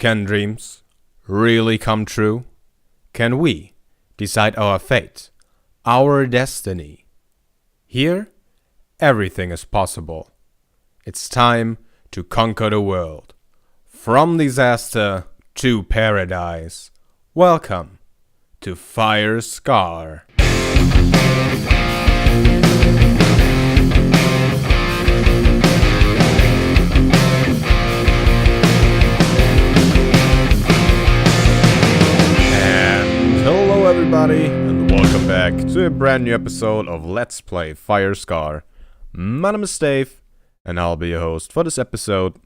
Can dreams really come true? Can we decide our fate, our destiny? Here, everything is possible. It's time to conquer the world. From disaster to paradise. Welcome to Firescar. Hello everybody, and welcome back to a brand new episode of Let's Play Firescar. My name is Dave, and I'll be your host for this episode,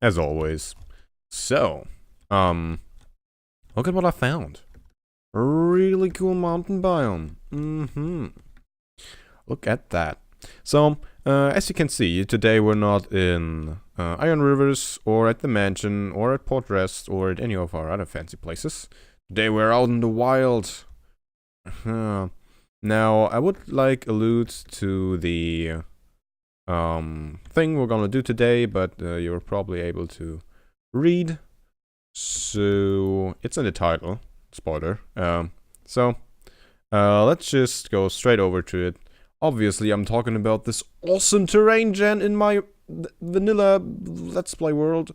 as always. So, look at what I found. A really cool mountain biome. Look at that. So, as you can see, today we're not in Iron Rivers, or at the mansion, or at Port Rest, or at any of our other fancy places. Today we're out in the wild. Now, I would like allude to the thing we're gonna do today, but you're probably able to read. So, it's in the title. Spoiler. Let's just go straight over to it. Obviously, I'm talking about this awesome terrain gen in my vanilla Let's Play world.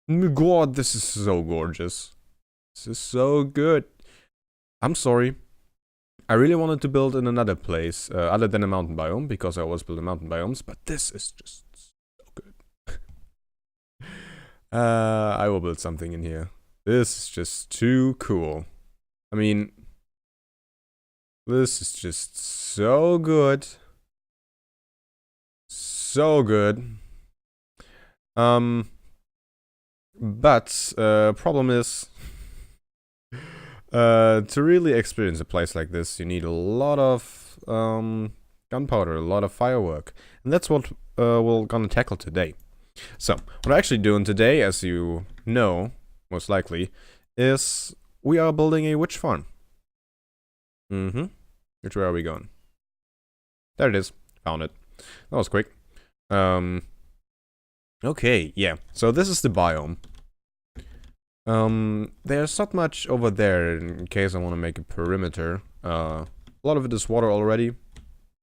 God, this is so gorgeous. This is so good. I'm sorry. I really wanted to build in another place, other than a mountain biome, because I always build in mountain biomes, but this is just so good. I will build something in here. This is just too cool. I mean, this is just so good. So good. But, problem is, to really experience a place like this, you need a lot of gunpowder, a lot of firework, and that's what we're gonna tackle today. So, what I'm actually doing today, as you know, most likely, is we are building a witch farm. Which way are we going? There it is. Found it. That was quick. Okay, yeah. So this is the biome. There's not much over there in case I want to make a perimeter. A lot of it is water already.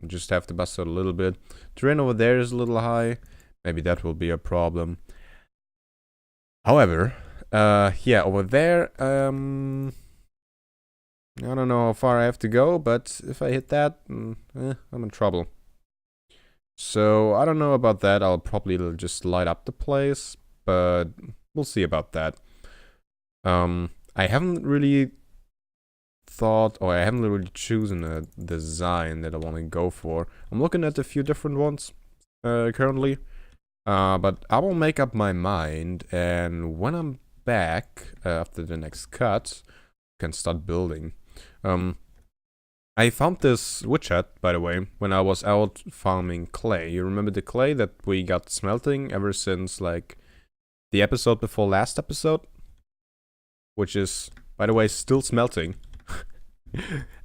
You just have to bust it a little bit. Terrain over there is a little high. Maybe that will be a problem. However, yeah, over there, I don't know how far I have to go, but if I hit that, I'm in trouble. So, I don't know about that. I'll probably just light up the place, but we'll see about that. I haven't really thought, or I haven't really chosen a design that I want to go for. I'm looking at a few different ones currently, but I will make up my mind, and when I'm back after the next cut, I can start building. I found this witch hut, by the way, when I was out farming clay. You remember the clay that we got smelting ever since, like, the episode before last episode? Which is, by the way, still smelting.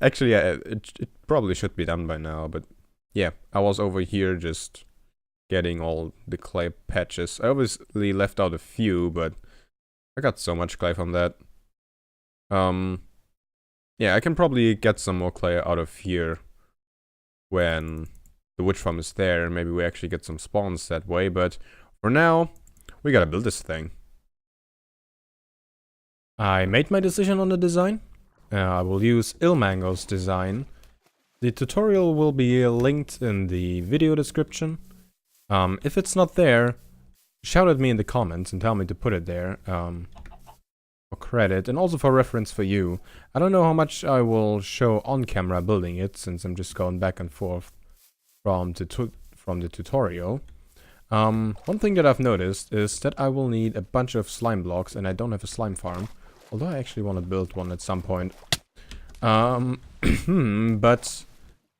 Actually, yeah, it probably should be done by now, but yeah, I was over here just getting all the clay patches. I obviously left out a few, but I got so much clay from that. Yeah, I can probably get some more clay out of here when the witch farm is there, and maybe we actually get some spawns that way, but for now, we gotta build this thing. I made my decision on the design. I will use Ilmango's design. The tutorial will be linked in the video description. If it's not there, shout at me in the comments and tell me to put it there. For credit, and also for reference for you. I don't know how much I will show on camera building it, since I'm just going back and forth from the tutorial. One thing that I've noticed is that I will need a bunch of slime blocks, and I don't have a slime farm. Although I actually want to build one at some point. But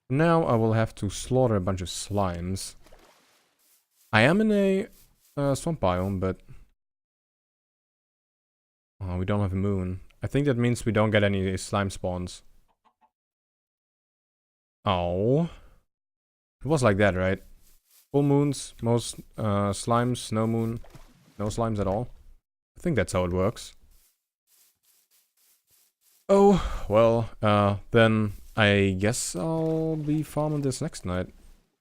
now I will have to slaughter a bunch of slimes. I am in a swamp biome, but oh, we don't have a moon. I think that means we don't get any slime spawns. Oh. It was like that, right? Full moons, most slimes, no moon, no slimes at all. I think that's how it works. Oh, well, then I guess I'll be farming this next night.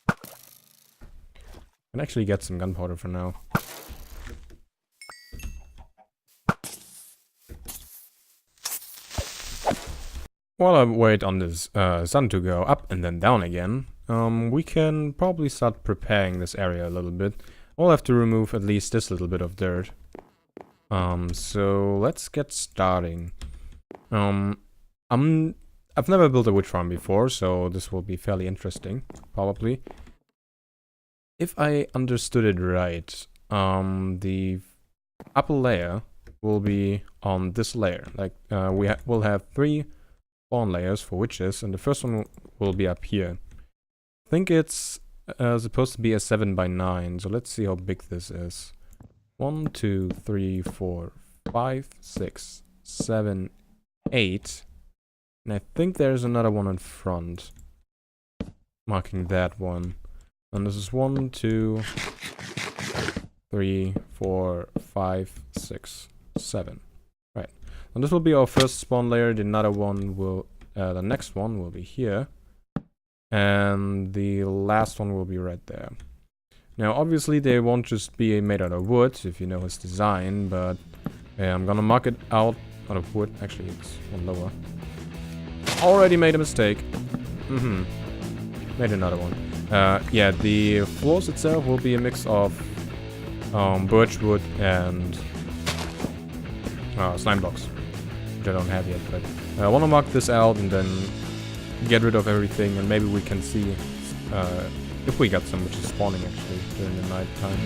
Can actually get some gunpowder for now. While I wait on this sun to go up and then down again, we can probably start preparing this area a little bit. We'll have to remove at least this little bit of dirt. So let's get starting. I've never built a witch farm before, so this will be fairly interesting, probably. If I understood it right, the upper layer will be on this layer. Like, we'll have 3 spawn layers for witches, and the first one will be up here. I think it's supposed to be a 7x9, so let's see how big this is. 1, 2, 3, 4, 5, 6, 7, 8. And I think there's another one in front. Marking that one. And this is 1, 2, 3, 4, 5, 6, 7. Right. And this will be our first spawn layer. The next one will be here. And the last one will be right there. Now, obviously, they won't just be made out of wood, if you know his design, but I'm gonna mark it out of wood. Actually, it's one lower. Already made a mistake. Made another one. Yeah, the floors itself will be a mix of birch wood and slime blocks, which I don't have yet, but I want to mark this out and then get rid of everything, and maybe we can see if we got some, which is spawning actually during the night time.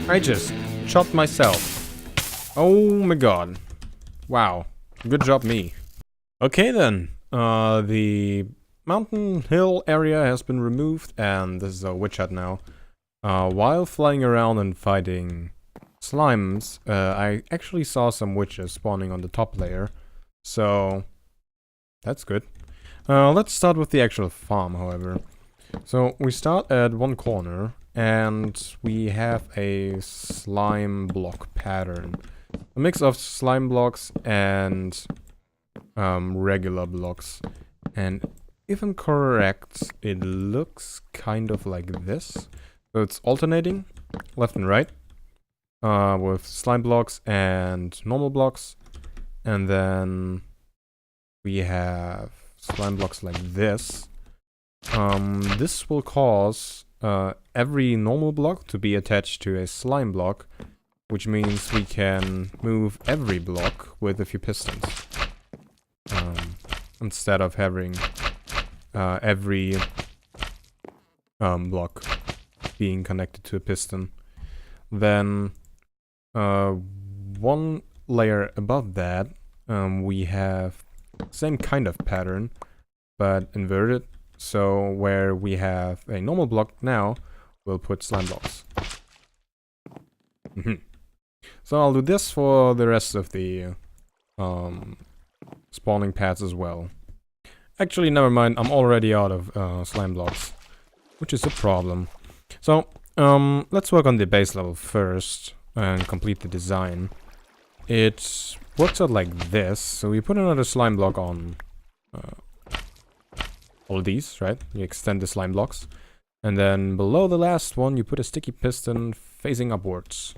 I just shot myself. Oh my god. Wow. Good job me. Okay then. The mountain hill area has been removed, and this is a witch hut now. While flying around and fighting slimes, I actually saw some witches spawning on the top layer. So that's good. Let's start with the actual farm, however. So we start at one corner, and we have a slime block pattern. A mix of slime blocks and regular blocks. And if I'm correct, it looks kind of like this. So it's alternating, left and right, with slime blocks and normal blocks. And then we have slime blocks like this. This will cause every normal block to be attached to a slime block, which means we can move every block with a few pistons, instead of having every block being connected to a piston. Then one layer above that, we have same kind of pattern but inverted. So where we have a normal block now, we'll put slime blocks. So I'll do this for the rest of the spawning pads as well. Actually, never mind, I'm already out of slime blocks, which is a problem. So let's work on the base level first and complete the design. It works out like this. So we put another slime block on all of these, right? You extend the slime blocks. And then below the last one, you put a sticky piston facing upwards.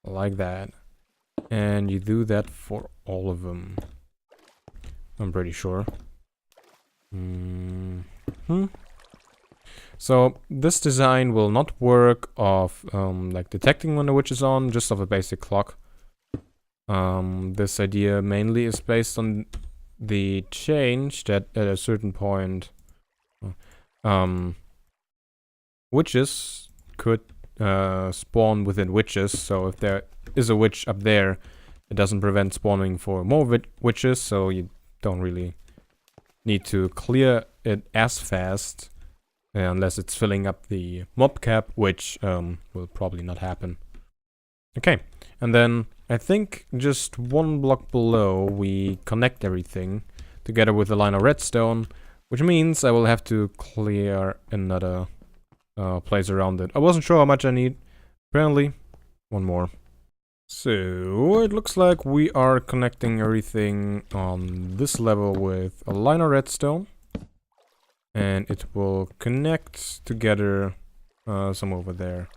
Like that. And you do that for all of them. I'm pretty sure. So this design will not work of like detecting when the witch is on, just of a basic clock. This idea mainly is based on the change that at a certain point witches could spawn within witches. So if there is a witch up there, it doesn't prevent spawning for more witches, so you don't really need to clear it as fast unless it's filling up the mob cap, which will probably not happen. Okay, and then I think just one block below we connect everything together with a line of redstone, which means I will have to clear another place around it. I wasn't sure how much I need. Apparently, one more. So it looks like we are connecting everything on this level with a line of redstone. And it will connect together some over there.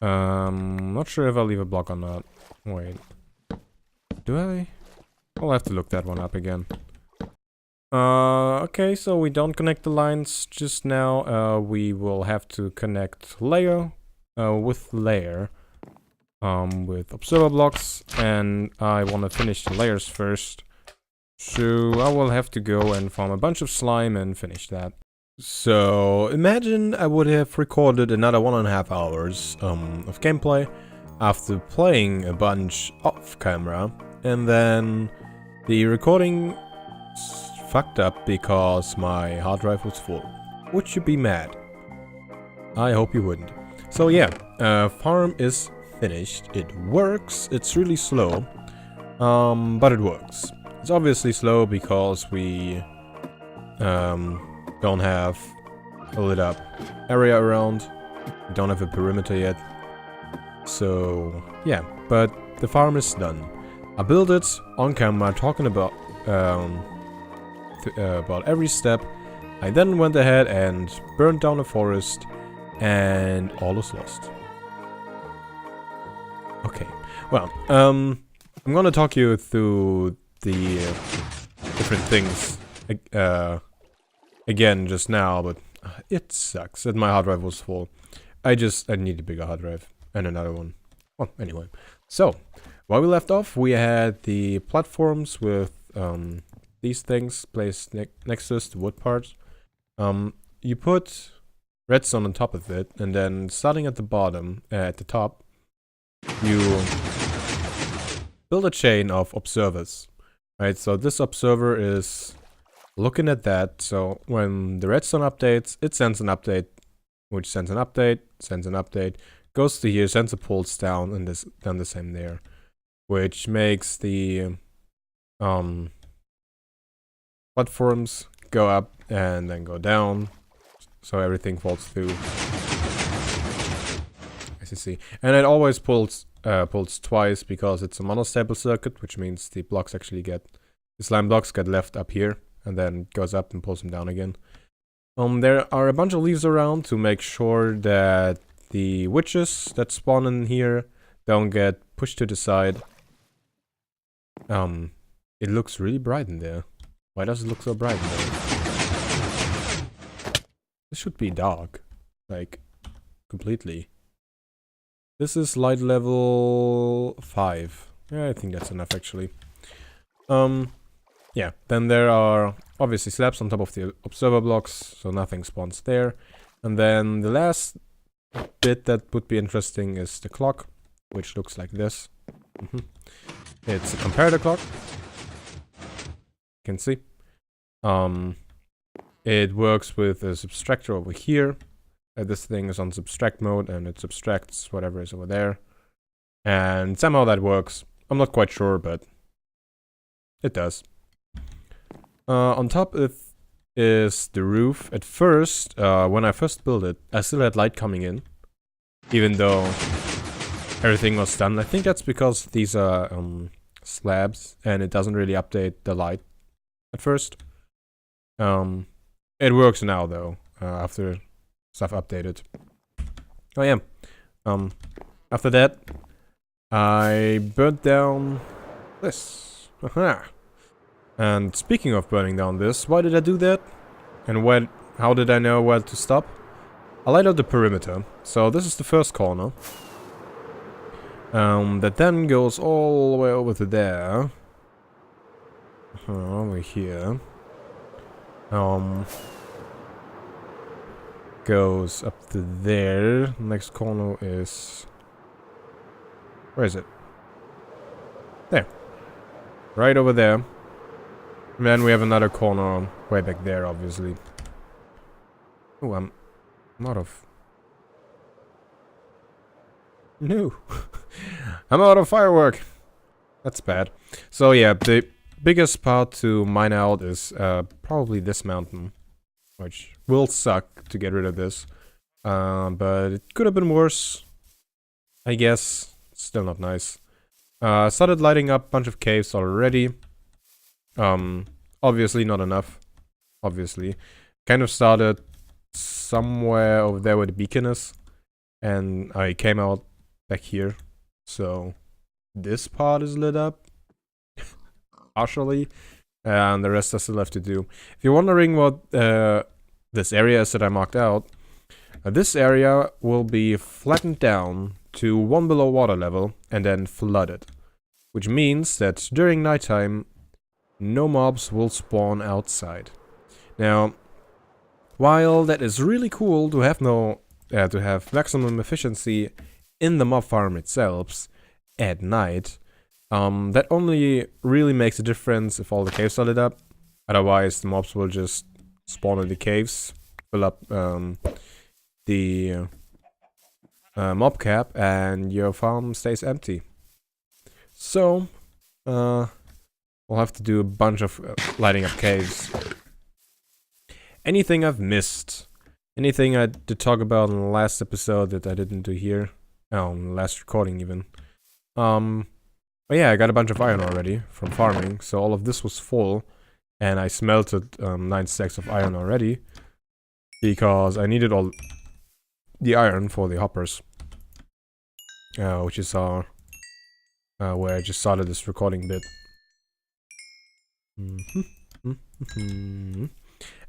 Not sure if I'll leave a block or not. Wait. Do I? I'll have to look that one up again. Okay, so we don't connect the lines just now. We will have to connect layer with layer with observer blocks, and I want to finish the layers first. So I will have to go and farm a bunch of slime and finish that. So imagine I would have recorded another 1.5 hours of gameplay after playing a bunch off camera, and then the recording fucked up because my hard drive was full. Would you be mad? I hope you wouldn't. So yeah, farm is finished. It works. It's really slow, but it works. It's obviously slow because we don't have a lit up area around. We don't have a perimeter yet. So yeah, but the farm is done. I built it on camera, talking about every step. I then went ahead and burned down a forest, and all is lost. Okay, well, I'm gonna talk you through the different things again just now, but it sucks that my hard drive was full. I need a bigger hard drive and another one. Well, anyway, so while we left off, we had the platforms with these things placed next to us, the wood parts. You put redstone on top of it, and then starting at the bottom, at the top, you build a chain of observers. Right, so this observer is looking at that. So when the redstone updates, it sends an update, which sends an update, goes to here, sends a pulse down, and then the same there, which makes the platforms go up and then go down, so everything falls through. As you see, and it always pulls twice because it's a monostable circuit, which means the slime blocks get left up here and then goes up and pulls them down again. There are a bunch of leaves around to make sure that the witches that spawn in here don't get pushed to the side. It looks really bright in there. Why does it look so bright in there? This should be dark, like completely. This is light level 5. Yeah, I think that's enough actually. Yeah, then there are obviously slabs on top of the observer blocks, so nothing spawns there. And then the last bit that would be interesting is the clock, which looks like this. It's a comparator clock. You can see. It works with a subtractor over here. This thing is on subtract mode, and it subtracts whatever is over there. And somehow that works. I'm not quite sure, but it does. On top is the roof. At first, when I first built it, I still had light coming in, even though everything was done. I think that's because these are slabs, and it doesn't really update the light at first. It works now though, after stuff updated. Oh yeah. After that, I burnt down this. And speaking of burning down this, why did I do that? And how did I know where to stop? I light up the perimeter. So this is the first corner. That then goes all the way over to there. Over here. Goes up to there. Next corner is... Where is it? There. Right over there. And then we have another corner way back there, obviously. Oh, I'm out of... No. I'm out of firework. That's bad. So yeah, the biggest part to mine out is probably this mountain. Which will suck to get rid of this. But it could have been worse. I guess. Still not nice. Started lighting up a bunch of caves already. Obviously not enough. Obviously. Kind of started somewhere over there where the beacon is. And I came out back here. So this part is lit up. Partially. And the rest I still have to do. If you're wondering what this area is that I marked out, this area will be flattened down to 1 below water level and then flooded. Which means that during nighttime, no mobs will spawn outside. Now, while that is really cool to have to have maximum efficiency in the mob farm itself at night, that only really makes a difference if all the caves are lit up. Otherwise, the mobs will just spawn in the caves, fill up the mob cap, and your farm stays empty. So, we'll have to do a bunch of lighting up caves. Anything I've missed? Anything I did talk about in the last episode that I didn't do here? Oh, in the last recording even. But yeah, I got a bunch of iron already from farming, so all of this was full. And I smelted 9 stacks of iron already. Because I needed all the iron for the hoppers. Which is where I just started this recording bit.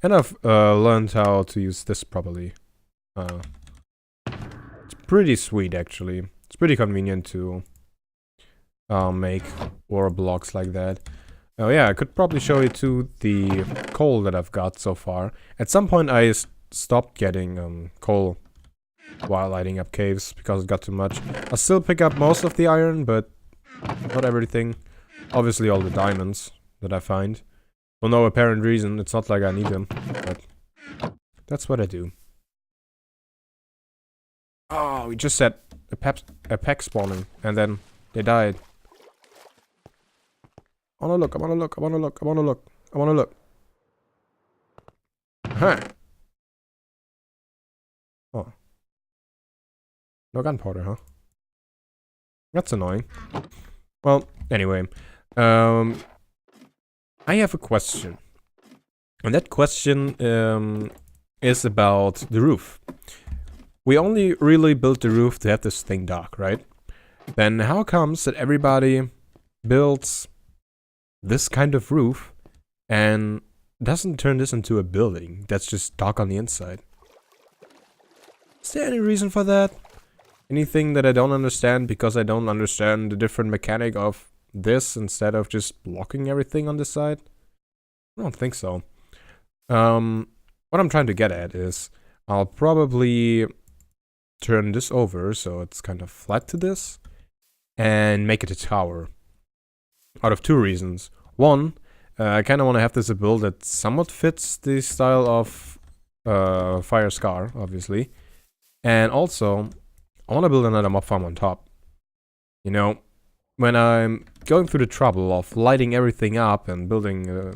And I've learned how to use this properly. It's pretty sweet, actually. It's pretty convenient to make ore blocks like that. Oh yeah, I could probably show you too the coal that I've got so far. At some point I stopped getting coal while lighting up caves because it got too much. I'll still pick up most of the iron, but not everything. Obviously all the diamonds that I find. For no apparent reason, it's not like I need them, but that's what I do. Oh, we just had a pack spawning, and then they died. I wanna look, I wanna look, I wanna look, I wanna look, I wanna look. Huh. Oh. No gunpowder, huh? That's annoying. Well, anyway. I have a question. And that question is about the roof. We only really built the roof to have this thing dark, right? Then how comes that everybody builds this kind of roof and doesn't turn this into a building that's just dark on the inside? Is there any reason for that? Anything that I don't understand because I don't understand the different mechanic of this instead of just blocking everything on this side? I don't think so. What I'm trying to get at is I'll probably turn this over so it's kind of flat to this and make it a tower. Out of 2 reasons. One, I kind of want to have this a build that somewhat fits the style of Firescar, obviously. And also, I want to build another mob farm on top. You know, when I'm going through the trouble of lighting everything up and building a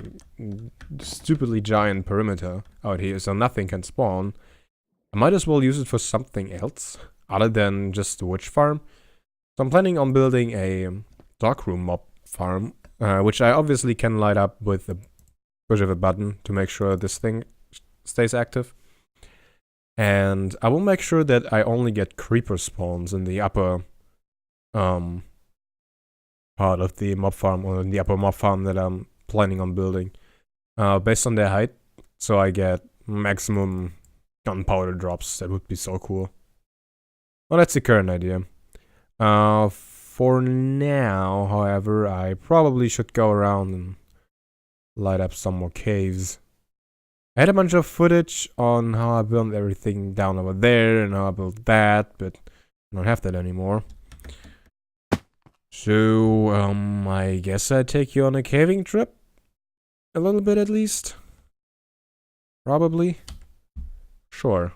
stupidly giant perimeter out here so nothing can spawn, I might as well use it for something else other than just a witch farm. So I'm planning on building a darkroom mob farm, which I obviously can light up with a push of a button to make sure this thing stays active. And I will make sure that I only get creeper spawns in the upper part of the mob farm, or in the upper mob farm that I'm planning on building, based on their height. So I get maximum gunpowder drops. That would be so cool. Well, that's the current idea. For now, however, I probably should go around and light up some more caves. I had a bunch of footage on how I built everything down over there and how I built that, but I don't have that anymore. So, I guess I'd take you on a caving trip? A little bit at least? Probably? Sure.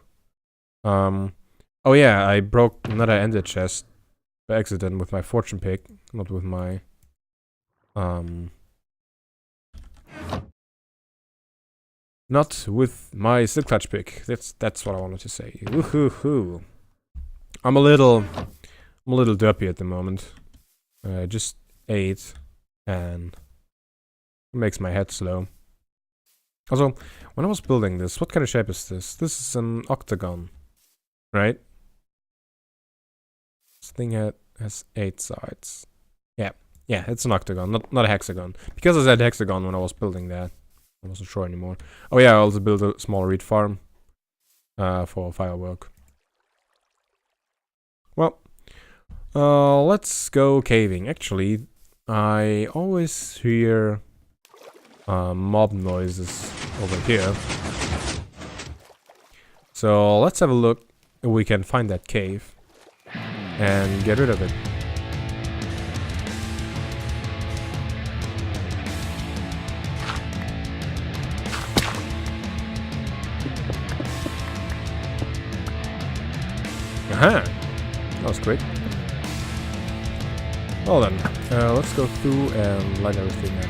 Oh yeah, I broke another ender chest by accident with my fortune pick, not with my, not with my silk clutch pick. That's what I wanted to say. Woohoo! I'm a little derpy at the moment. I just ate, and it makes my head slow. Also, when I was building this, what kind of shape is this? This is an octagon, right? This thing has 8 sides. Yeah, it's an octagon, not a hexagon. Because I said hexagon when I was building that, I wasn't sure anymore. Oh yeah, I also built a small reed farm for firework. Well, let's go caving. Actually, I always hear mob noises over here. So let's have a look if we can find that cave and get rid of it. Aha! That was quick. Well then, let's go through and light everything up.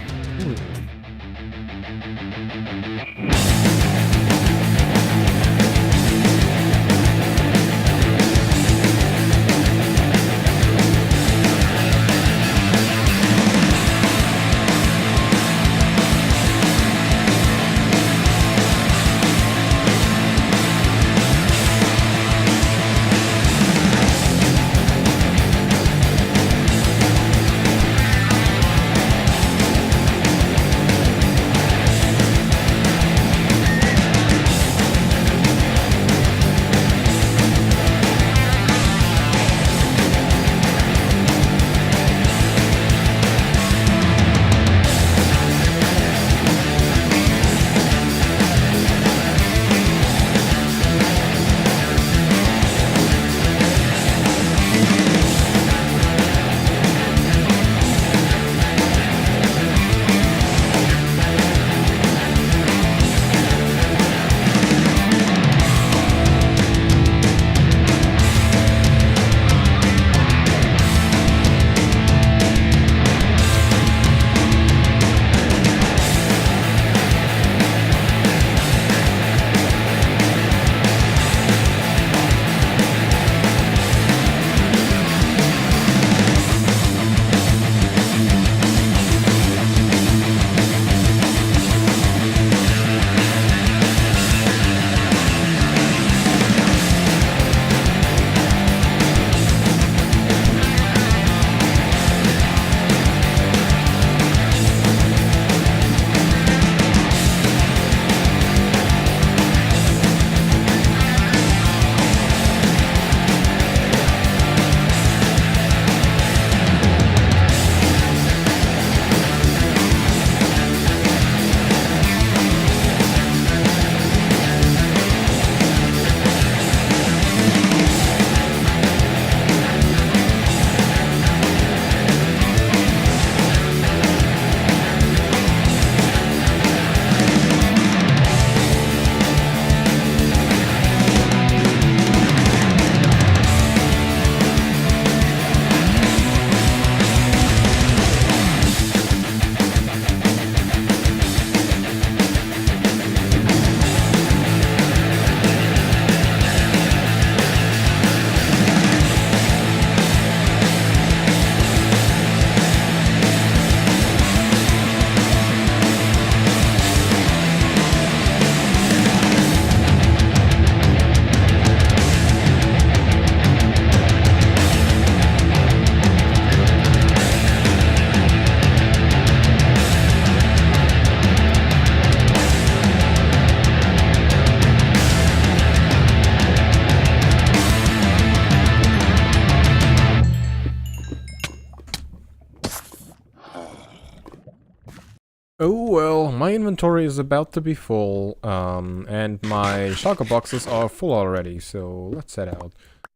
Oh well, my inventory is about to be full, and my shulker boxes are full already, so let's head out.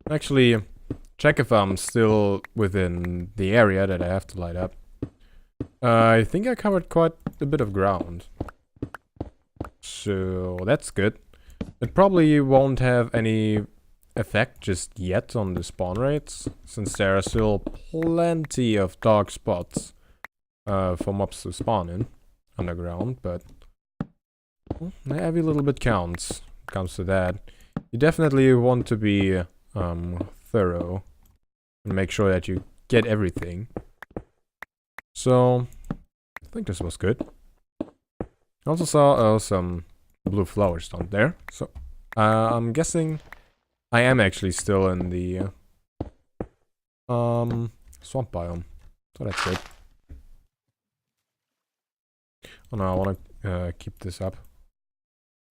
Actually, check if I'm still within the area that I have to light up. I think I covered quite a bit of ground. So that's good. It probably won't have any effect just yet on the spawn rates, since there are still plenty of dark spots for mobs to spawn in underground, but well, every little bit counts when it comes to that. You definitely want to be thorough and make sure that you get everything. So I think this was good. I also saw some blue flowers down there, so I'm guessing I am actually still in the swamp biome, so that's good. Oh no, I want to keep this up.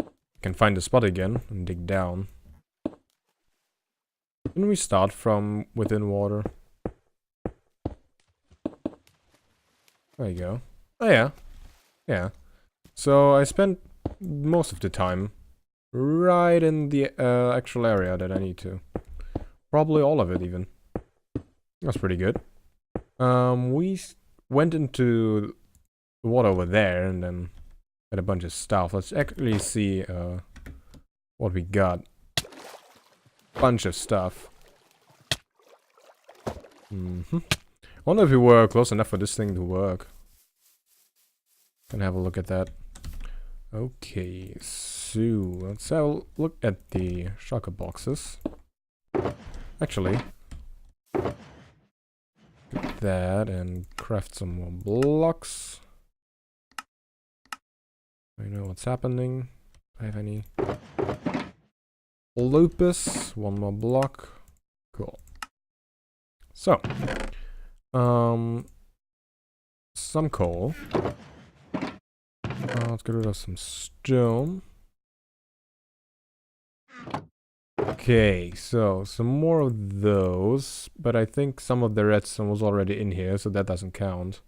I can find the spot again and dig down. Didn't we start from within water? There you go. Oh yeah. Yeah. So I spent most of the time right in the actual area that I need to. Probably all of it even. That's pretty good. We went into the water over there and then had a bunch of stuff. Let's actually see what we got. Bunch of stuff. I wonder if we were close enough for this thing to work. Can have a look at that. Okay, so let's have a look at the shulker boxes. Actually, get that and craft some more blocks. I know what's happening. Do I have any lupus? One more block. Cool. So, some coal. Let's get rid of some stone. Okay, so some more of those, but I think some of the redstone was already in here, so that doesn't count.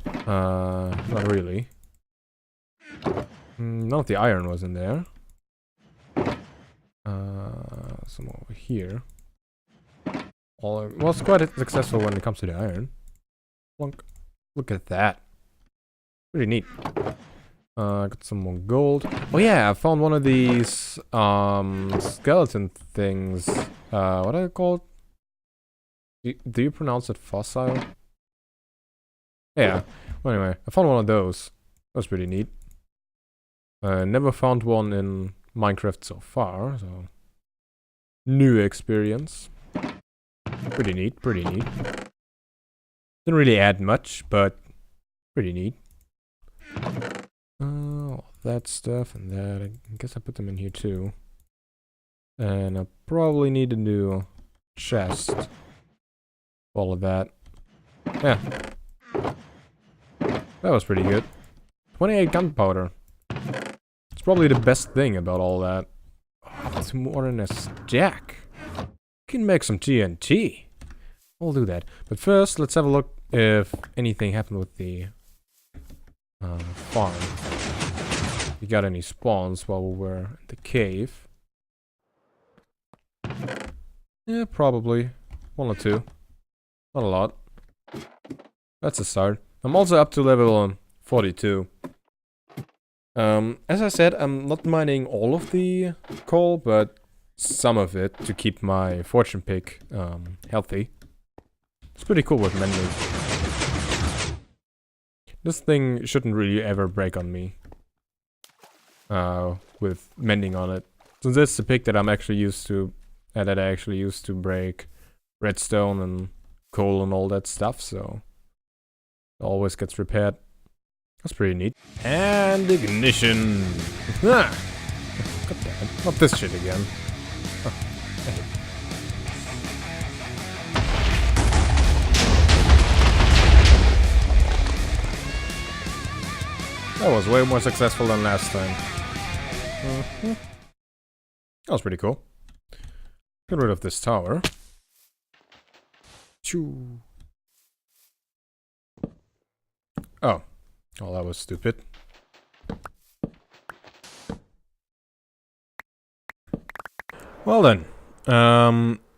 Not really. None of the iron was in there. Some over here. Well, it's quite successful when it comes to the iron. Look at that. Pretty neat. Got some more gold. Oh yeah, I found one of these skeleton things. What are they called? Do you pronounce it fossil? Yeah. Well, anyway, I found one of those. That was pretty neat. Never found one in Minecraft so far, so new experience. Pretty neat, pretty neat. Didn't really add much, but pretty neat. All that stuff and that. I guess I put them in here too. And I probably need a new chest. All of that. Yeah. That was pretty good. 28 gunpowder. It's probably the best thing about all that. Oh, that's more than a stack. Can make some TNT. We'll do that. But first, let's have a look if anything happened with the farm. We got any spawns while we were in the cave? Yeah, probably. One or two. Not a lot. That's a start. I'm also up to level 42. As I said, I'm not mining all of the coal, but some of it to keep my fortune pick healthy. It's pretty cool with mending. This thing shouldn't really ever break on me. With mending on it. Since it's the pick that I'm actually used to, that I actually used to break redstone and coal and all that stuff, so it always gets repaired. That's pretty neat. And ignition! Ah! God damn it. Not this shit again. Huh. That was way more successful than last time. That was pretty cool. Get rid of this tower. Choo. Oh. Oh, that was stupid. Well then,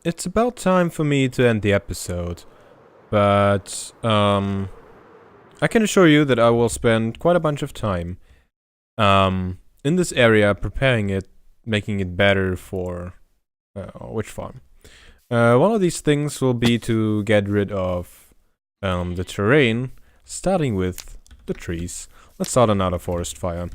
it's about time for me to end the episode, but I can assure you that I will spend quite a bunch of time in this area preparing it, making it better for witch farm. One of these things will be to get rid of the terrain, starting with the trees. Let's start another forest fire.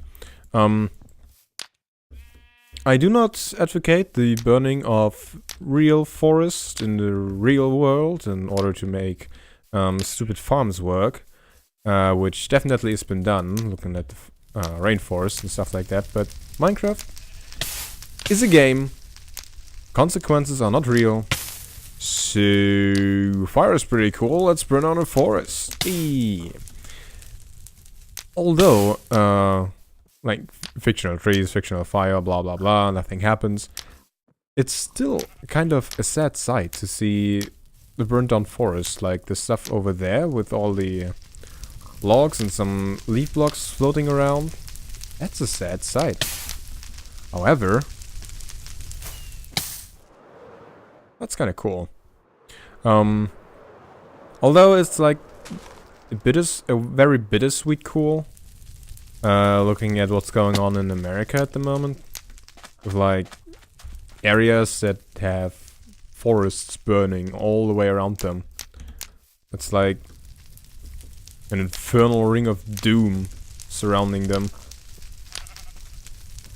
I do not advocate the burning of real forest in the real world in order to make stupid farms work, which definitely has been done, looking at the rainforest and stuff like that, but Minecraft is a game. Consequences are not real. So, fire is pretty cool, let's burn on a forest. Eee. Although, like, fictional trees, fictional fire, blah blah blah, nothing happens. It's still kind of a sad sight to see the burnt down forest, like the stuff over there with all the logs and some leaf blocks floating around. That's a sad sight. However, that's kind of cool. Although it's like a very bittersweet cool. Looking at what's going on in America at the moment, with like areas that have forests burning all the way around them. It's like an infernal ring of doom surrounding them.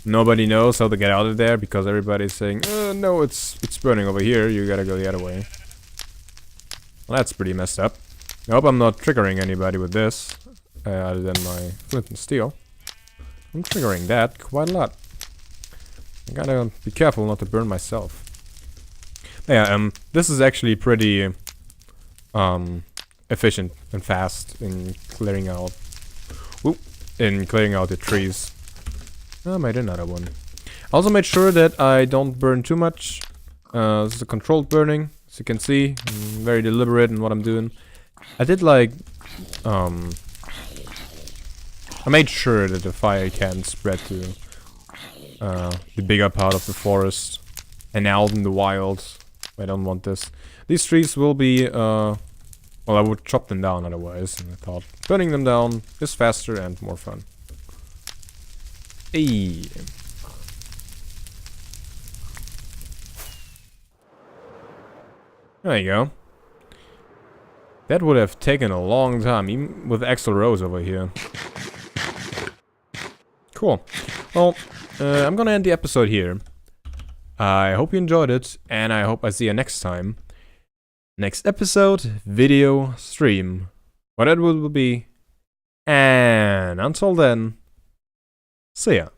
Nobody knows how to get out of there because everybody's saying, no, it's burning over here, you gotta go the other way. Well, that's pretty messed up. I hope I'm not triggering anybody with this, other than my flint and steel. I'm triggering that quite a lot. I gotta be careful not to burn myself. Yeah, this is actually pretty efficient and fast in clearing out the trees. I made another one. I also made sure that I don't burn too much. This is a controlled burning, as you can see. I'm very deliberate in what I'm doing. I did like I made sure that the fire can spread to the bigger part of the forest and out in the wild. I don't want this. These trees will be, well, I would chop them down otherwise, and I thought burning them down is faster and more fun. Hey. There you go. That would have taken a long time, even with extra rows over here. Cool. Well, I'm gonna end the episode here. I hope you enjoyed it, and I hope I see you next time. Next episode, video, stream. What it will be. And until then, see ya.